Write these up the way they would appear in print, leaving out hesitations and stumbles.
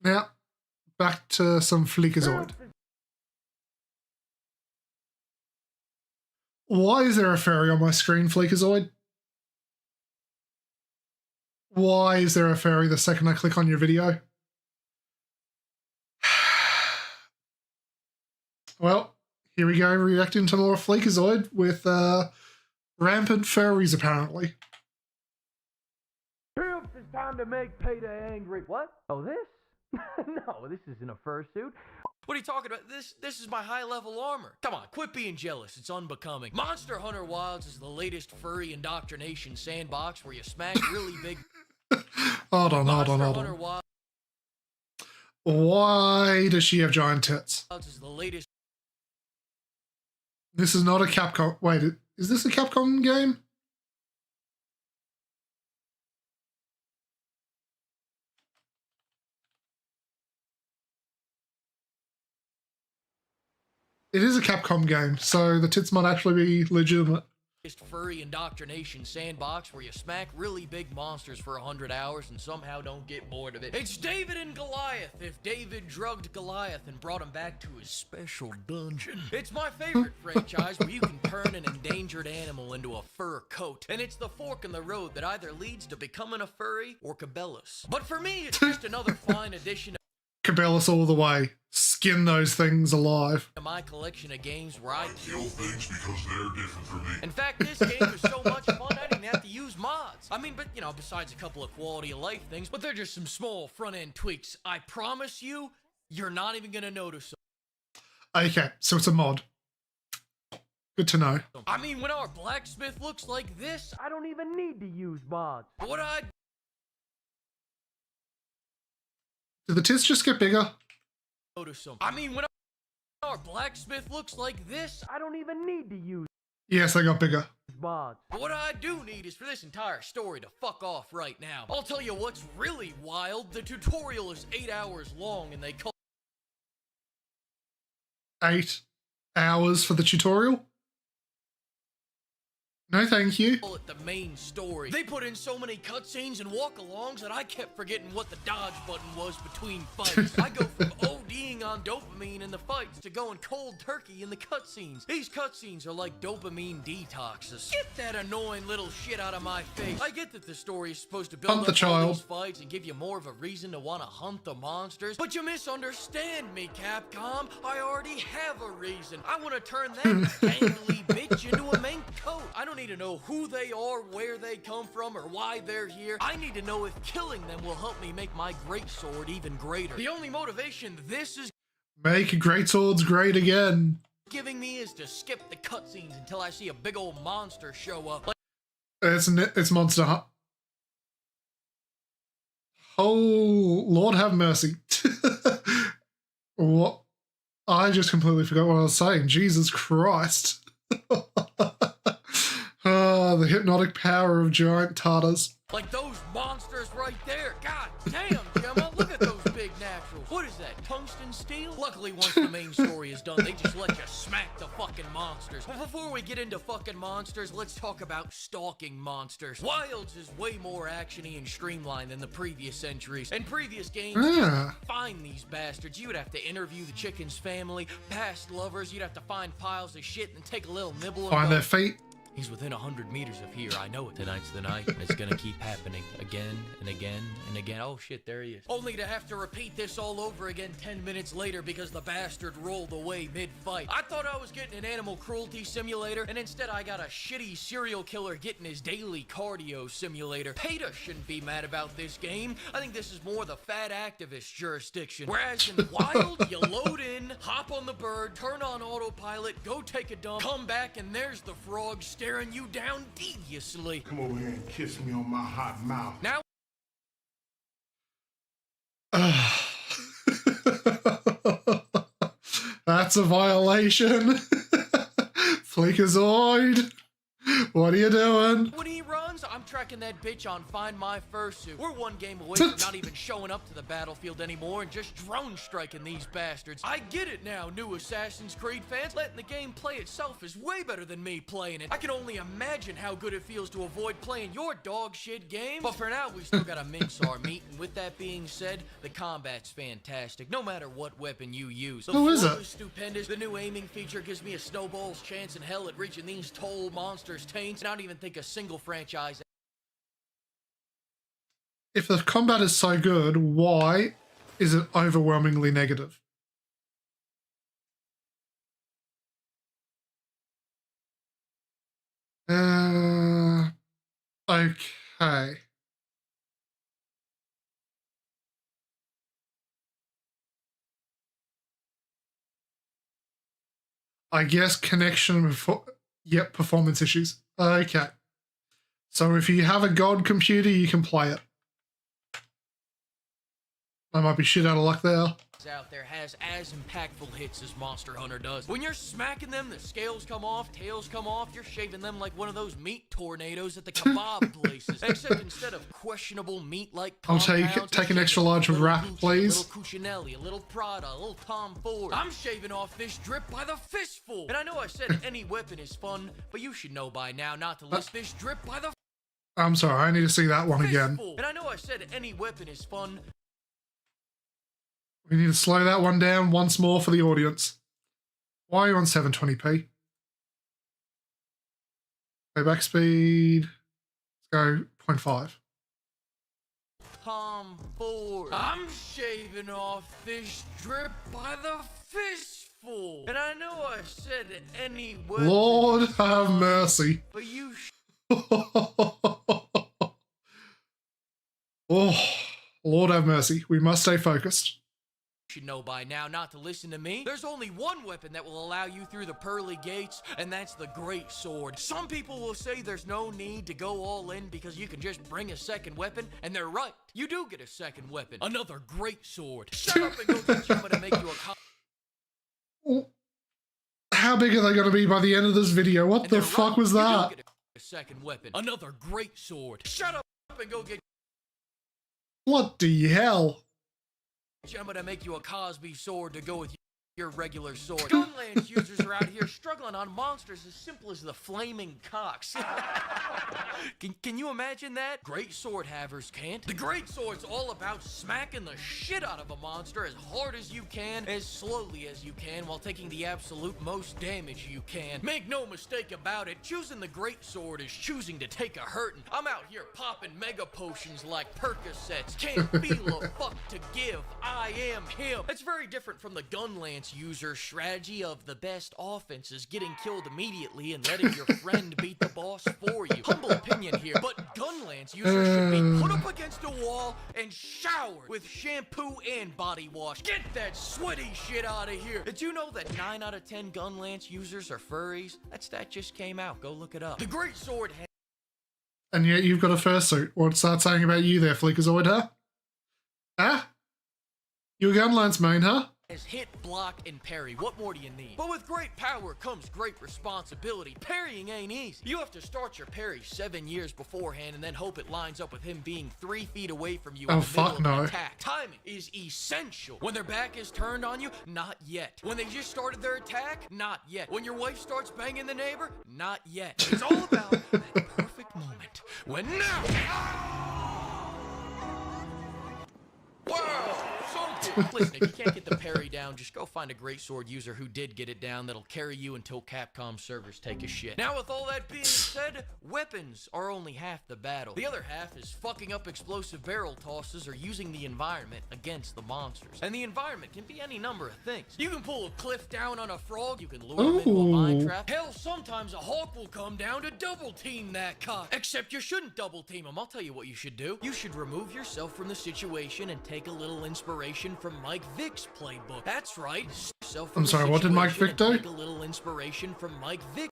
Now, back to some Fleekazoid. Why is there a fairy on my screen, Fleekazoid? Why is there a fairy the second I click on your video? Well, here we go, reacting to more Fleekazoid with rampant furries, apparently. Troops, it's time to make Payday angry. What? Oh, this? No, this isn't a fursuit. What are you talking about? This is my high-level armor. Come on, quit being jealous. It's unbecoming. Monster Hunter Wilds is the latest furry indoctrination sandbox where you smack really big... Hold on. Why does she have giant tits? Is the latest... This is not a Capcom... Wait, is this a Capcom game? It is a Capcom game, so the tits might actually be legitimate. Furry indoctrination sandbox where you smack really big monsters for 100 hours and somehow don't get bored of it. It's David and Goliath if David drugged Goliath and brought him back to his special dungeon. It's my favorite franchise where you can turn an endangered animal into a fur coat, and it's the fork in the road that either leads to becoming a furry or Cabela's. But for me, it's just another fine addition to Cabela's all the way. Skin those things alive. my collection of games where I kill things because they're different from me. In fact, this game is so much fun I didn't have to use mods. I mean, but you know, besides a couple of quality of life things, but they're just some small front-end tweaks. I promise you, you're not even gonna notice them. Okay, so it's a mod. Good to know. I mean, when our blacksmith looks like this, I don't even need to use mods. what I Did the tits just get bigger? notice them. I mean, when our blacksmith looks like this, I don't even need to use Yes, they got bigger. mods. what I do need is for this entire story to fuck off right now. I'll tell you what's really wild. The tutorial is 8 hours long and they call 8 hours for the tutorial? No, thank you. it the main story. They put in so many cutscenes and walk-alongs that I kept forgetting what the dodge button was between fights. I go from ODing on dopamine in the fights to going cold turkey in the cutscenes. These cutscenes are like dopamine detoxes. Get that annoying little shit out of my face. I get that the story is supposed to build Hunt the up all child. these fights and give you more of a reason to want to hunt the monsters, but you misunderstand me, Capcom. I already have a reason. I want to turn that gangly bitch into a mink coat. I don't need to know who they are, where they come from, or why they're here. I need to know if killing them will help me make my greatsword even greater. The only motivation this is Make greatswords great again. giving me is to skip the cutscenes until I see a big old monster show up. It's Monster Hunt. Oh, Lord have mercy. What? I just completely forgot what I was saying. Jesus Christ. The hypnotic power of giant tartars. Like those monsters right there. God damn, Gemma, look at those big naturals. What is that, tungsten steel? Luckily, once the main story is done, they just let you smack the fucking monsters. But before we get into fucking monsters, let's talk about stalking monsters. Wilds is way more actiony and streamlined than the previous entries. In previous games, to find these bastards, you would have to interview the chicken's family, past lovers, you'd have to find piles of shit and take a little nibble and Find go, their feet. he's within 100 meters of here. I know it. Tonight's the night, and it's gonna keep happening again and again and again. Oh shit, there he is. Only to have to repeat this all over again 10 minutes later because the bastard rolled away mid-fight. I thought I was getting an animal cruelty simulator, and instead I got a shitty serial killer getting his daily cardio simulator. PETA shouldn't be mad about this game. I think this is more the fat activist jurisdiction. Whereas in Wild, you load in, hop on the bird, turn on autopilot, go take a dump, come back, and there's the frog staring you down deviously. Come over here and kiss me on my hot mouth. Now, That's a violation. Fleekazoid, what are you doing? when he runs, guns, I'm tracking that bitch on Find My Fursuit. We're one game away from not even showing up to the battlefield anymore and just drone striking these bastards. I get it now, new Assassin's Creed fans. Letting the game play itself is way better than me playing it. I can only imagine how good it feels to avoid playing your dog shit game. But for now, we still gotta mince our meat. And with that being said, the combat's fantastic, no matter what weapon you use. The Who is it? is stupendous. The new aiming feature gives me a snowball's chance in hell at reaching these tall monsters' taints. And I don't even think a single franchise. If the combat is so good, why is it overwhelmingly negative? Okay. I guess connection before, yep, performance issues. Okay. So if you have a god computer, you can play it. I might be shit out of luck there. Out there has as impactful hits as Monster Hunter does. When you're smacking them, the scales come off, tails come off, you're shaving them like one of those meat tornadoes at the kebab places. Except instead of questionable meat-like compounds, I'll take an extra large of wrap, please. A little Cucinelli, a little Prada, a little Tom Ford. I'm shaving off this drip by the fistful. And I know I said any weapon is fun, but you should know by now not to list this drip by the I'm sorry, I need to see that one again. fistful. And I know I said any weapon is fun. We need to slow that one down once more for the audience. Why are you on 720p? Playback speed. Let's go 0.5. Tom Ford. I'm shaving off this drip by the fistful. And I know I said any weapon. Lord have mercy. But you Oh, Lord have mercy. We must stay focused. should know by now not to listen to me. There's only one weapon that will allow you through the pearly gates, and that's the Great Sword. Some people will say there's no need to go all in because you can just bring a second weapon, and they're right. You do get a second weapon. Another Great Sword. Shut up and go get Gemma to make you a How big are they going to be by the end of this video? What the fuck was that? You do get a second weapon. Another Great Sword. Shut up and go get What the hell? Gemma to make you a Cosby sword to go with your regular sword. Gunlance users are out here struggling on monsters as simple as the flaming cocks. Can you imagine that? Great sword havers can't. The Great Sword's all about smacking the shit out of a monster as hard as you can, as slowly as you can, while taking the absolute most damage you can. Make no mistake about it, choosing the Great Sword is choosing to take a hurtin'. I'm out here popping mega potions like Percocets. Can't feel a fuck to give. I am him. It's very different from the Gunlance user strategy of the best offense is getting killed immediately and letting your friend beat the boss for you. Humble opinion here, but Gunlance users should be put up against a wall and showered with shampoo and body wash. Get that sweaty shit out of here. Did you know that 9 out of 10 Gunlance users are furries? That stat just came out. Go look it up. The Great Sword And yet you've got a fursuit. What's that saying about you there, Fleekazoid, huh? Huh? You a Gunlance main, huh? has hit, block, and parry. What more do you need? But with great power comes great responsibility. Parrying ain't easy. You have to start your parry 7 years beforehand and then hope it lines up with him being 3 feet away from you in the middle of an attack. Timing is essential. When their back is turned on you, not yet. When they just started their attack, not yet. When your wife starts banging the neighbor, not yet. It's all about that perfect moment. When now... Wow, so cool. Listen, if you can't get the parry down, just go find a Great Sword user who did get it down that'll carry you until Capcom servers take a shit. Now, with all that being said, weapons are only half the battle. The other half is fucking up explosive barrel tosses or using the environment against the monsters. And the environment can be any number of things. You can pull a cliff down on a frog, you can lure him into a mine trap. Hell, sometimes a hawk will come down to double team that cock. Except you shouldn't double team him. I'll tell you what you should do. You should remove yourself from the situation and take a little inspiration from Mike Vick's playbook. That's right. I'm sorry, what did Mike Vick do? Take a little inspiration from Mike Vick.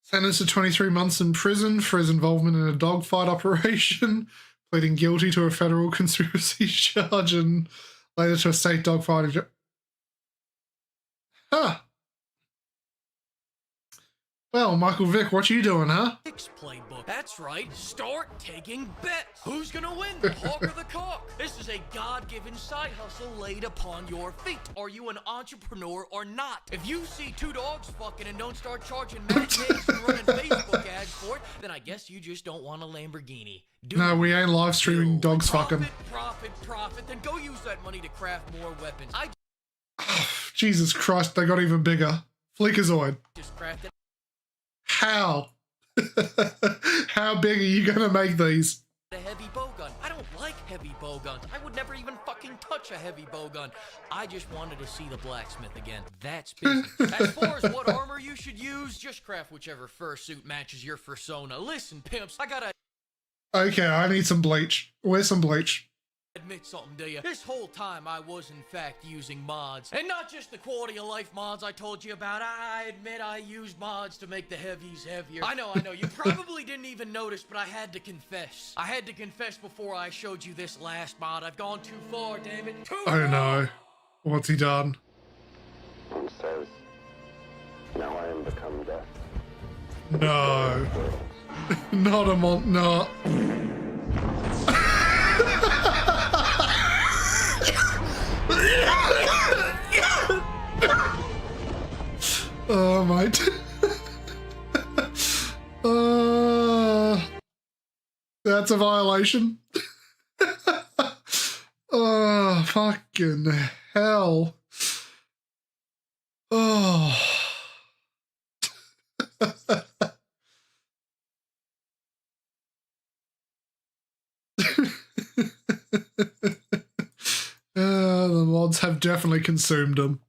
Sentenced to 23 months in prison for his involvement in a dogfight operation, pleading guilty to a federal conspiracy charge and later to a state dogfighting charge. Huh. Well, Michael Vick, what you doing, huh? Nick's playbook. That's right. Start taking bets. Who's gonna win, the hawk or the cock? This is a God-given side hustle laid upon your feet. Are you an entrepreneur or not? If you see two dogs fucking and don't start charging matinees and running Facebook ads for it, then I guess you just don't want a Lamborghini. No, we ain't live streaming dogs fucking. Profit. Then go use that money to craft more weapons. I Jesus Christ, they got even bigger. Fleekazoid. just crafted How? How big are you gonna make these? a heavy bowgun. I don't like heavy bowguns. I would never even fucking touch a heavy bowgun. I just wanted to see the blacksmith again. That's business. As far as what armor you should use, just craft whichever fursuit matches your fursona. Listen, pimps, I gotta Okay, I need some bleach. Where's some bleach? admit something to you. This whole time I was in fact using mods. And not just the quality of life mods I told you about. I admit I used mods to make the heavies heavier. I know. You probably didn't even notice, but I had to confess. I had to confess before I showed you this last mod. I've gone too far, damn it. Too Oh far. no. What's he done? He says, now I am become death. No. Not a no. Oh my. That's a violation. Oh, fucking hell. Oh. The mods have definitely consumed him.